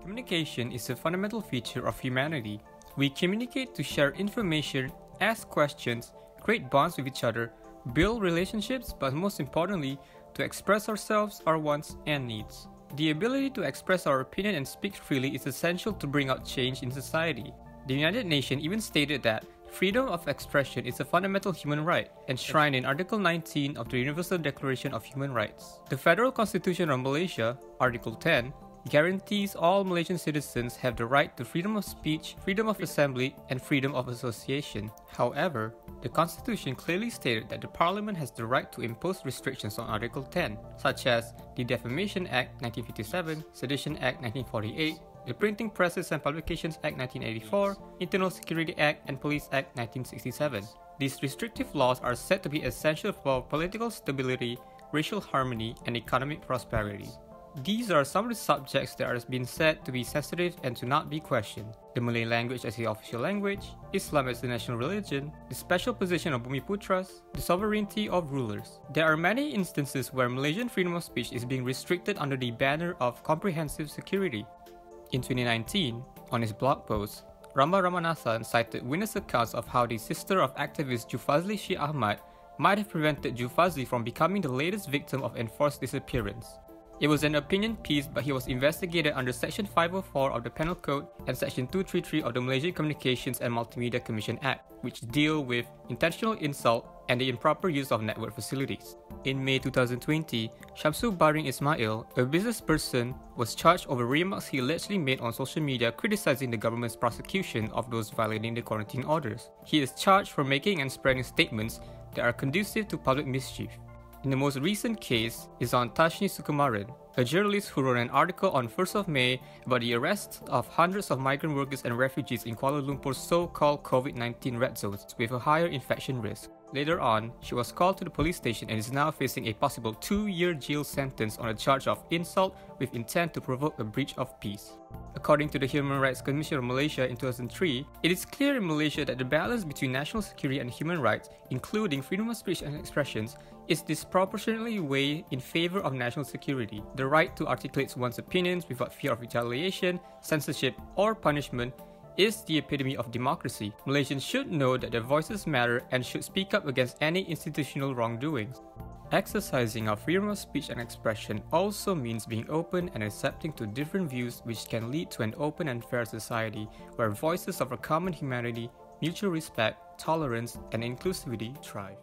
Communication is a fundamental feature of humanity. We communicate to share information, ask questions, create bonds with each other, build relationships, but most importantly, to express ourselves, our wants, and needs. The ability to express our opinion and speak freely is essential to bring out change in society. The United Nations even stated that freedom of expression is a fundamental human right, enshrined in Article 19 of the Universal Declaration of Human Rights. The Federal Constitution of Malaysia, Article 10, guarantees all Malaysian citizens have the right to freedom of speech, freedom of assembly, and freedom of association. However, the Constitution clearly stated that the Parliament has the right to impose restrictions on Article 10, such as the Defamation Act 1957, Sedition Act 1948, the Printing Presses and Publications Act 1984, Internal Security Act, and Police Act 1967. These restrictive laws are said to be essential for political stability, racial harmony, and economic prosperity. These are some of the subjects that are being said to be sensitive and to not be questioned. The Malay language as the official language, Islam as the national religion, the special position of Bumiputras, the sovereignty of rulers. There are many instances where Malaysian freedom of speech is being restricted under the banner of comprehensive security. In 2019, on his blog post, Rama Ramanathan cited witness accounts of how the sister of activist Jufazli Sheikh Ahmad might have prevented Jufazli from becoming the latest victim of enforced disappearance. It was an opinion piece, but he was investigated under Section 504 of the Penal Code and Section 233 of the Malaysian Communications and Multimedia Commission Act, which deal with intentional insult and the improper use of network facilities. In May 2020, Shamsul Baring Ismail, a business person, was charged over remarks he allegedly made on social media criticizing the government's prosecution of those violating the quarantine orders. He is charged for making and spreading statements that are conducive to public mischief. In the most recent case is on Tashni Sukumaran, a journalist who wrote an article on 1st of May about the arrest of hundreds of migrant workers and refugees in Kuala Lumpur's so-called COVID-19 red zones with a higher infection risk. Later on, she was called to the police station and is now facing a possible 2-year jail sentence on a charge of insult with intent to provoke a breach of peace. According to the Human Rights Commission of Malaysia in 2003, it is clear in Malaysia that the balance between national security and human rights, including freedom of speech and expressions, is disproportionately weighed in favor of national security. The right to articulate one's opinions without fear of retaliation, censorship, or punishment is the epitome of democracy. Malaysians should know that their voices matter and should speak up against any institutional wrongdoings. Exercising our freedom of speech and expression also means being open and accepting to different views, which can lead to an open and fair society where voices of our common humanity, mutual respect, tolerance, and inclusivity thrive.